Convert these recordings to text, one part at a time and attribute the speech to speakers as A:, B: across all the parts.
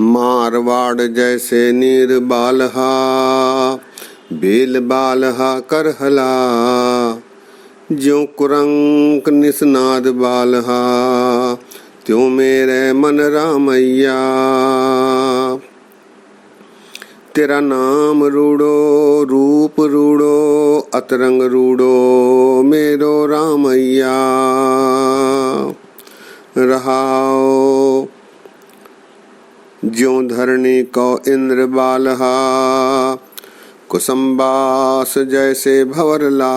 A: मारवाड़ जैसे नीर बालहा, बेल बालहा करहला, ज्यों कुरंक निस्नाद बालहा, त्यों मेरे मन रामैया। तेरा नाम रूड़ो रूप रूड़ो, अतरंग रूड़ो मेरो रामैया। रहाओ ज्यों धरणी को इंद्र बालहा, कुसुम्बास जैसे भंवरला,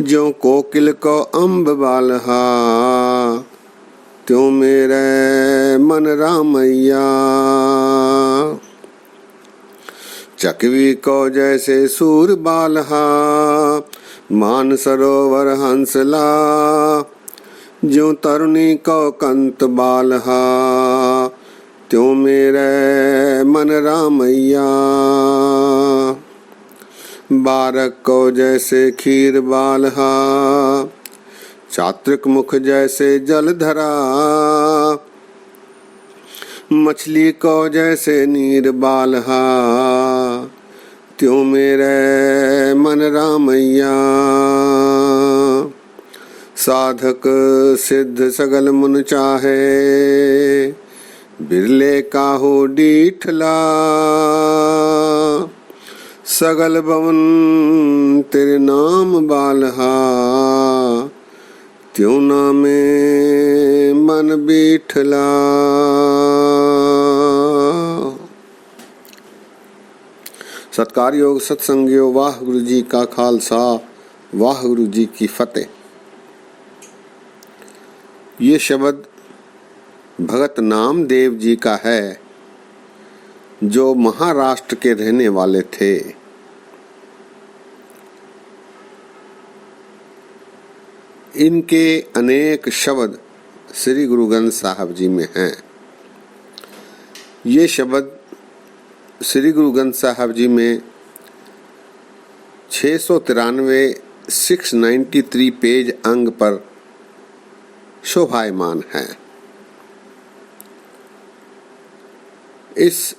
A: ज्यों कोकिल को अम्ब बालहा, त्यों मेरे मन रामैया। चकवी को जैसे सूर बालहा, मान सरोवर हंसला, ज्यों तरुणी को कंत बालहा, त्यों मेरे मन रामैया। बारक को जैसे खीर बालहा, चात्रिक मुख जैसे जलधरा, मछली को जैसे नीर बालहा, त्यों मेरे मन रामैया। साधक सिद्ध सगल मुन चाहे, बिरले काहू डीठला, सगल भवन तेरे नाम बालहा, त्यों नामे मन बीठला। सत्कार योग सत्संगियो, वाहिगुरु जी का खालसा, वाहिगुरु जी की फतेह। ये शब्द भगत नामदेव जी का है, जो महाराष्ट्र के रहने वाले थे। इनके अनेक शब्द श्री गुरु ग्रंथ साहब जी में हैं। ये शब्द श्री गुरु ग्रंथ साहब जी में 693 पेज अंग पर शोभायमान है। इस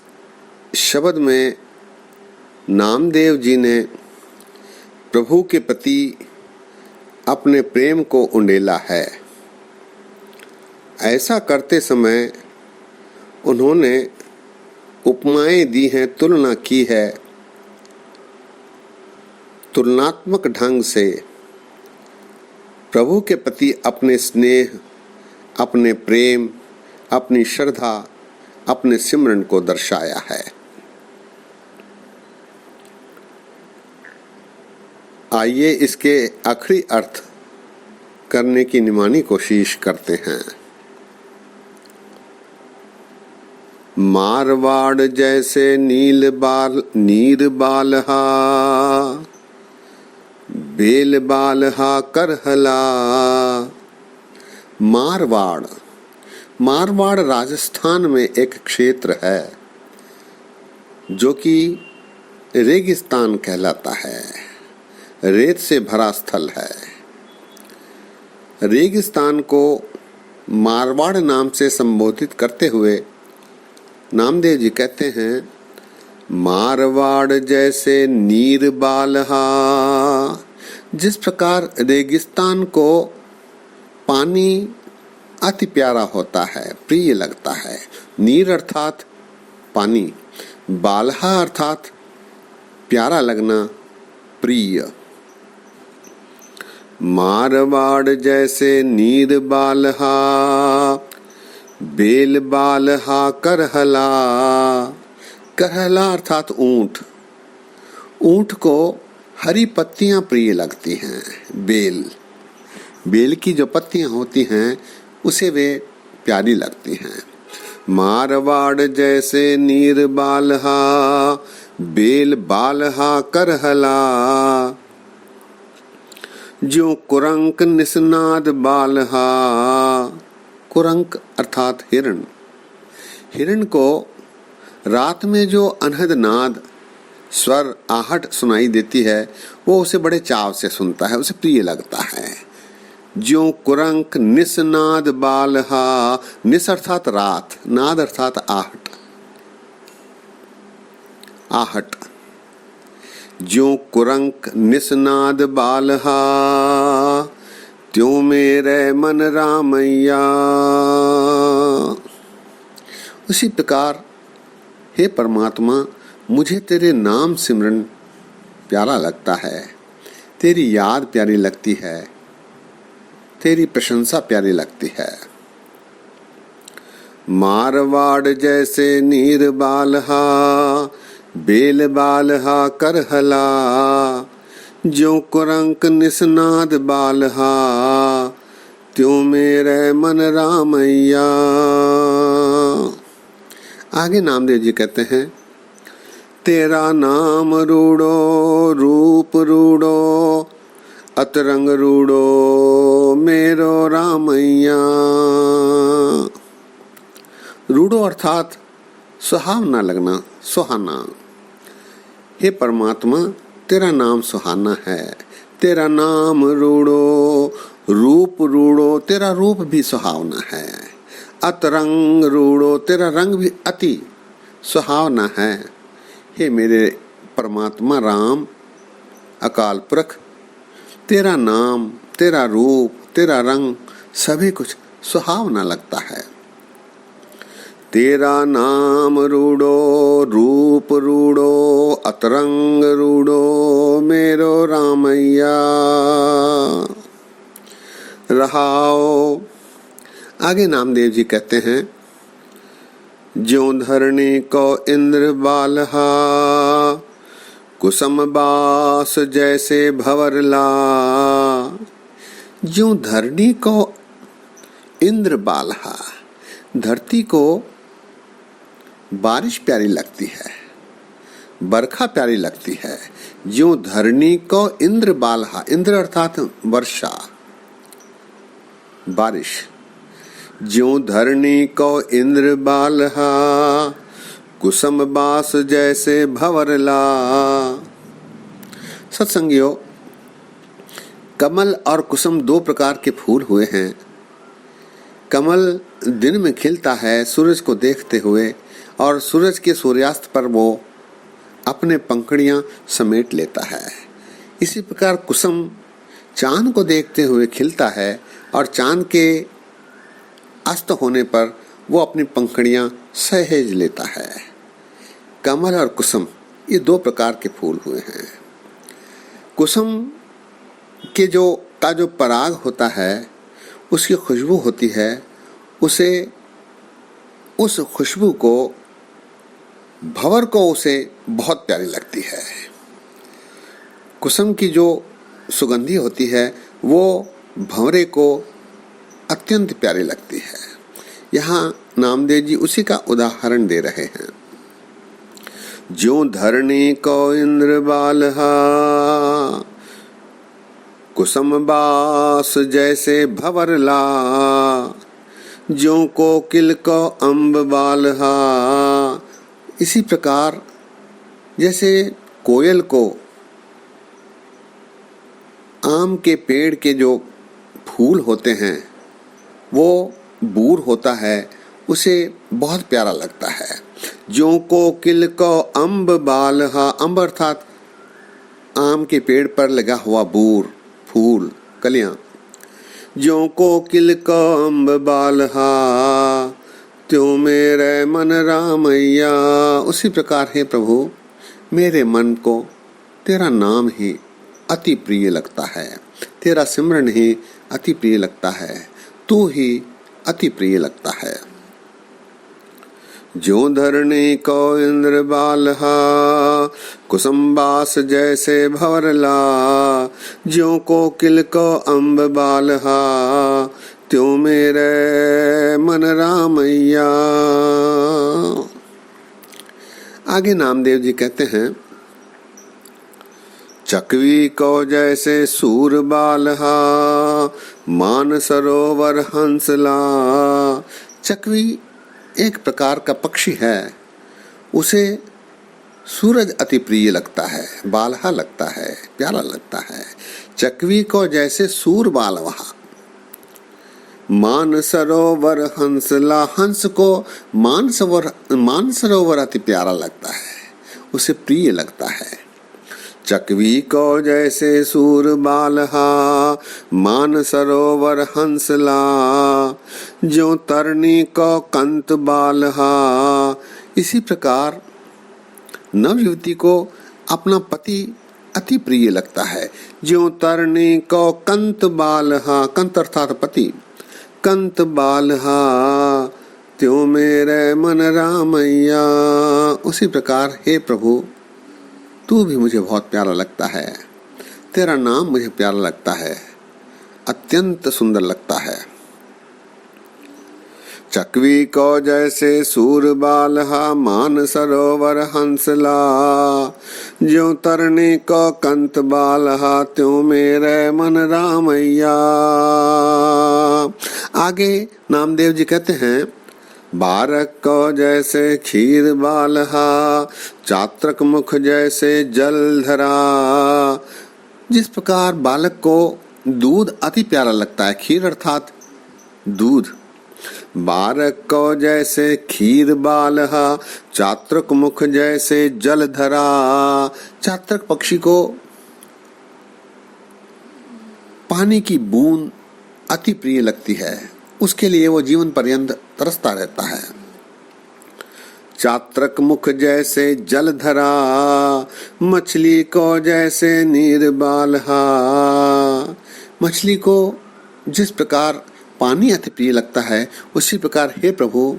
A: शब्द में नामदेव जी ने प्रभु के प्रति अपने प्रेम को उंडेला है। ऐसा करते समय उन्होंने उपमाएं दी हैं, तुलना की है। तुलनात्मक ढंग से प्रभु के प्रति अपने स्नेह, अपने प्रेम, अपनी श्रद्धा, अपने सिमरन को दर्शाया है। आइए इसके आखिरी अर्थ करने की निमानी कोशिश करते हैं। मारवाड़ जैसे नीर बालहा, बेल बालहा करहला। मारवाड़ राजस्थान में एक क्षेत्र है जो कि रेगिस्तान कहलाता है, रेत से भरा स्थल है। रेगिस्तान को मारवाड़ नाम से संबोधित करते हुए नामदेव जी कहते हैं, मारवाड़ जैसे नीर बालहा। जिस प्रकार रेगिस्तान को पानी अति प्यारा होता है, प्रिय लगता है। नीर अर्थात पानी, बालहा अर्थात प्यारा लगना, प्रिय। मारवाड़ जैसे नीर बालहा, बेल बालहा करहला। करहला अर्थात ऊंट। ऊंट को हरी पत्तियां प्रिय लगती हैं। बेल की जो पत्तियां होती हैं उसे वे प्यारी लगती हैं। मारवाड़ जैसे नीर बालहा, बेल बालहा करहला, ज्यों कुरंक निस्नाद बालहा। कुरंक अर्थात हिरण। हिरण को रात में जो अनहद नाद, स्वर, आहट सुनाई देती है, वो उसे बड़े चाव से सुनता है, उसे प्रिय लगता है। ज्यों कुरंक निस्नाद बालहा, निस अर्थात रात, नाद अर्थात आहट, आहट। ज्यों कुरंक निस्नाद बालहा, त्यों मेरे मन रामैया। उसी प्रकार हे परमात्मा, मुझे तेरे नाम सिमरन प्यारा लगता है, तेरी याद प्यारी लगती है, तेरी प्रशंसा प्यारी लगती है। मारवाड़ जैसे नीर बालहा, बेल बालहा करहला, ज्यों कुरंक निस्नाद बालहा, त्यों मेरे मन रामैया। आगे नामदेव जी कहते हैं, तेरा नाम रूड़ो रूप रूड़ो, अतरंग रूड़ो मेरो रामैया। रूड़ो अर्थात सुहावना लगना, सुहाना। हे परमात्मा, तेरा नाम सुहाना है, तेरा नाम रूड़ो, रूप रूड़ो, तेरा रूप भी सुहावना है। अतरंग रूड़ो, तेरा रंग भी अति सुहावना है। हे मेरे परमात्मा राम, अकाल पुरख, तेरा नाम, तेरा रूप, तेरा रंग सभी कुछ सुहावना लगता है। तेरा नाम रूड़ो रूप रूड़ो, अतरंग रूड़ो मेरो रामैया। रहाओ। आगे नामदेव जी कहते हैं, ज्यों धरणी को इंद्र बालहा, कुसम बास जैसे भंवरला। ज्यों धरणी को इंद्र बालहा, धरती को बारिश प्यारी लगती है, बरखा प्यारी लगती है। ज्यों धरणी को इंद्र बालहा, इंद्र अर्थात वर्षा, बारिश। ज्यों धरणी को इंद्र बालहा, कुसम बास जैसे भंवरला। सत्संगियों, कमल और कुसुम दो प्रकार के फूल हुए हैं। कमल दिन में खिलता है सूरज को देखते हुए, और सूरज के सूर्यास्त पर वो अपने पंखुड़ियां समेट लेता है। इसी प्रकार कुसुम चांद को देखते हुए खिलता है, और चांद के अस्त होने पर वो अपनी पंखुड़ियां सहेज लेता है। कमल और कुसुम ये दो प्रकार के फूल हुए हैं। कुसुम के जो पराग होता है, उसकी खुशबू होती है, उस खुशबू को भंवर को उसे बहुत प्यारी लगती है। कुसुम की जो सुगंधी होती है वो भंवरे को अत्यंत प्यारी लगती है। यहाँ नामदेव जी उसी का उदाहरण दे रहे हैं। ज्यों धरणी को इंद्र बालहा, कुसुम बास जैसे भंवरला। ज्यों कोकिल को अम्ब बालहा, इसी प्रकार जैसे कोयल को आम के पेड़ के जो फूल होते हैं वो बूर होता है, उसे बहुत प्यारा लगता है। ज्यों कोकिल को अम्ब बालहा, अम्ब अर्थात आम के पेड़ पर लगा हुआ बूर, फूल, कलियां। ज्यों कोकिल को अम्ब बालहा, त्यों मेरे मन रामैया। उसी प्रकार है प्रभु, मेरे मन को तेरा नाम ही अति प्रिय लगता है, तेरा सिमरन ही अति प्रिय लगता है, तू ही अति प्रिय लगता है। ज्यों धरणी को इंद्र बालहा, कुसुम बास जैसे भंवरला। ज्यों कोकिल को अम्ब बालहा, त्यों मेरे मन रामैया। आगे नामदेव जी कहते हैं, चकवी को जैसे सूर बालहा, मान सरोवर हंसला। चकवी एक प्रकार का पक्षी है, उसे सूरज अति प्रिय लगता है, बालहा लगता है, प्यारा लगता है। चकवी को जैसे सूर बालहा, मान सरोवर हंसला, हंस को मानसरोवर अति प्यारा लगता है, उसे प्रिय लगता है। चकवी को जैसे सूर बालहा, मान सरोवर हंसला, ज्यों तरनी को कंत बालहा। इसी प्रकार नवयुवती को अपना पति अति प्रिय लगता है। ज्यों तरनी को कंत बालहा, कंत अर्थात पति, कंत बालहा, त्यों मेरे मन रामैया। उसी प्रकार हे प्रभु, तू भी मुझे बहुत प्यारा लगता है, तेरा नाम मुझे प्यारा लगता है, अत्यंत सुंदर लगता है। चकवी को जैसे सूर बालहा, मान सरोवर हंसला, ज्यों तरनी को कंत बालहा, त्यों मेरे मन रामैया। आगे नामदेव जी कहते हैं, बारक को जैसे खीर बालहा, चात्रक मुख जैसे जल धरा। जिस प्रकार बालक को दूध अति प्यारा लगता है, खीर अर्थात दूध, बारक को जैसे खीर बालहा, चात्रक मुख जैसे जल धरा। चात्रक पक्षी को पानी की बूंद अति प्रिय लगती है, उसके लिए वो जीवन पर्यंत तरसता रहता है। चात्रक मुख जैसे जल धरा, मछली को जैसे नीर बालहा। मछली को जिस प्रकार पानी अति प्रिय लगता है, उसी प्रकार हे प्रभु,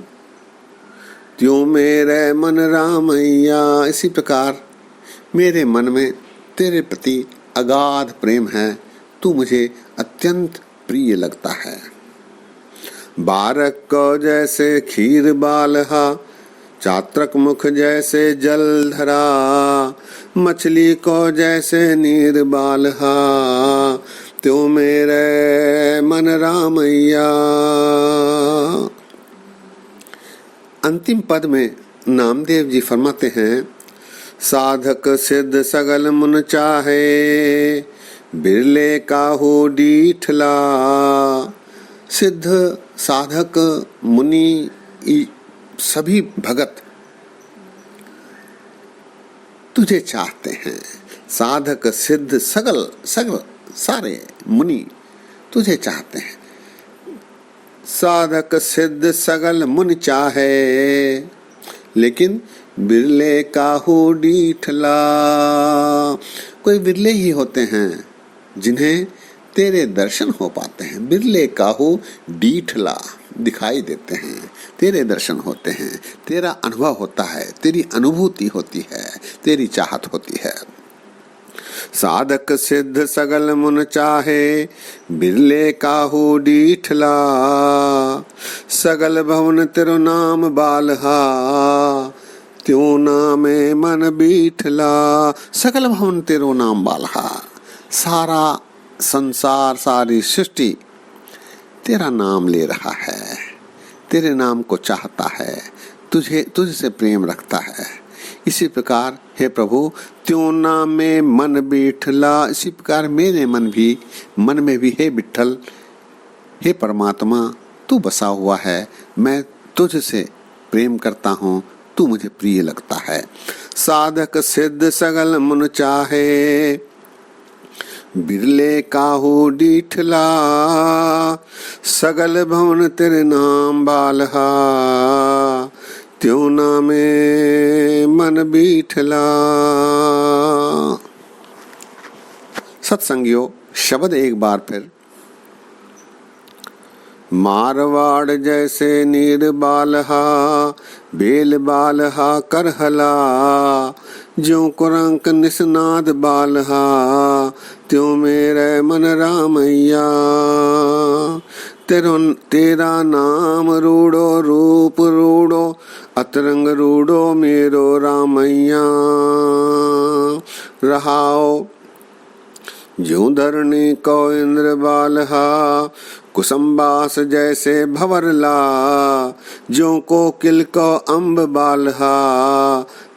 A: त्यों मेरे मन रामैया। इसी प्रकार मेरे मन में तेरे प्रति अगाध प्रेम है, तू मुझे अत्यंत प्रिय लगता है। बारक को जैसे खीर बालहा, चात्रक मुख जैसे जल धरा, मछली को जैसे नीर बालहा, त्यों मेरे मन रामैया। अंतिम पद में नामदेव जी फरमाते हैं, साधक सिद्ध सगल मुन चाहे, बिरले काहू डीठला। सिद्ध साधक मुनि सभी भगत तुझे चाहते हैं। साधक सिद्ध सगल सारे मुनि तुझे चाहते हैं। साधक सिद्ध सगल मुनि चाहे, लेकिन बिरले काहू डीठला। कोई बिरले ही होते हैं जिन्हें तेरे दर्शन हो पाते हैं। बिरले काहू डीठला, दिखाई देते हैं, तेरे दर्शन होते हैं, तेरा अनुभव होता है, तेरी अनुभूति होती है, तेरी चाहत होती है। साधक सिद्ध सगल मुन चाहे, बिरले काहू डीठला। सगल भवन तेरो नाम बालहा, त्यों नामे मन बीठला। सगल भवन तेरो नाम बालहा, सारा संसार, सारी सृष्टि तेरा नाम ले रहा है, तेरे नाम को चाहता है, तुझसे प्रेम रखता है। इसी प्रकार हे प्रभु, त्यों नाम में मन बिठला। इसी प्रकार मेरे मन में भी हे विठ्ठल, हे परमात्मा, तू बसा हुआ है। मैं तुझसे प्रेम करता हूँ, तू मुझे प्रिय लगता है। साधक सिद्ध सगल मुन चाहे, बिरले काहू डीठला। सगल भवन तेरे नाम बालहा, त्यों नामे मन बीठला। सत्संगियों, शब्द एक बार फिर। मारवाड़ जैसे नीर बालहा, बेल बालहा करहला। ज्यों कुरंक निस्नाद बालहा, त्यों मेरे मन रामैया। तेरा नाम रूड़ो रूप रूड़ो, अतरंग रूड़ो मेरो रामैया। रहाओ ज्यों धरणी को इंद्र बालहा, कुसुम्बास जैसे भंवरला। ज्यों कोकिल को अम्ब बालहा,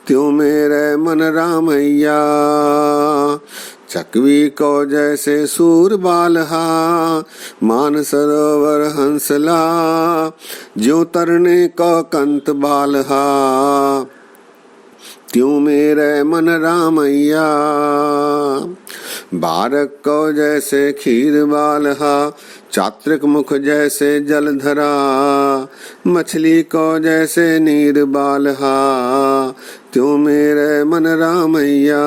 A: त्यों मेरे मन रामैया। चकवी को जैसे सूर बालहा, मान सरोवर हंसला, ज्यों तरने को कंत बालहा, त्यों मेरे मन रामैया। बारक को जैसे खीर बालहा, चात्रिक मुख जैसे जलधरा, मछली को जैसे नीर बालहा, त्यों मेरे मन रामैया।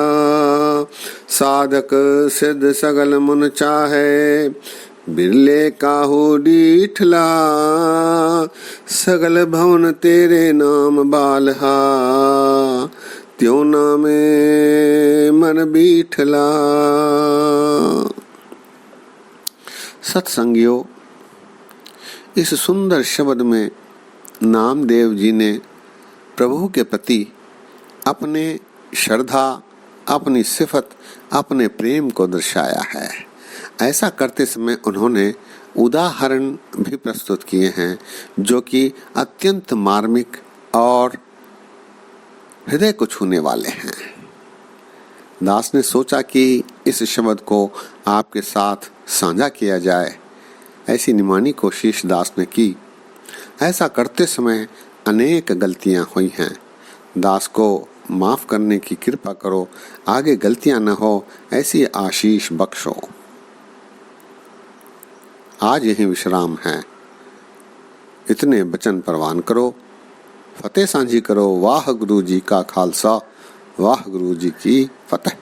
A: साधक सिद्ध सगल मुन चाहे, बिरले काहू डीठला, सगल भवन तेरे नाम बालहा, त्यों नामे मन बीठला। सत्संगियों, इस सुंदर शब्द में नामदेव जी ने प्रभु के प्रति अपने श्रद्धा, अपनी सिफत, अपने प्रेम को दर्शाया है। ऐसा करते समय उन्होंने उदाहरण भी प्रस्तुत किए हैं जो कि अत्यंत मार्मिक और हृदय को छूने वाले हैं। दास ने सोचा कि इस शब्द को आपके साथ साझा किया जाए। ऐसी निमानी कोशिश दास ने की। ऐसा करते समय अनेक गलतियां हुई हैं। दास को माफ करने की कृपा करो, आगे गलतियां न हो ऐसी आशीष बख्शो। आज यही विश्राम है। इतने वचन प्रवान करो, फतेह सांझी करो। वाह गुरु जी का खालसा, वाह गुरु जी की फतेह।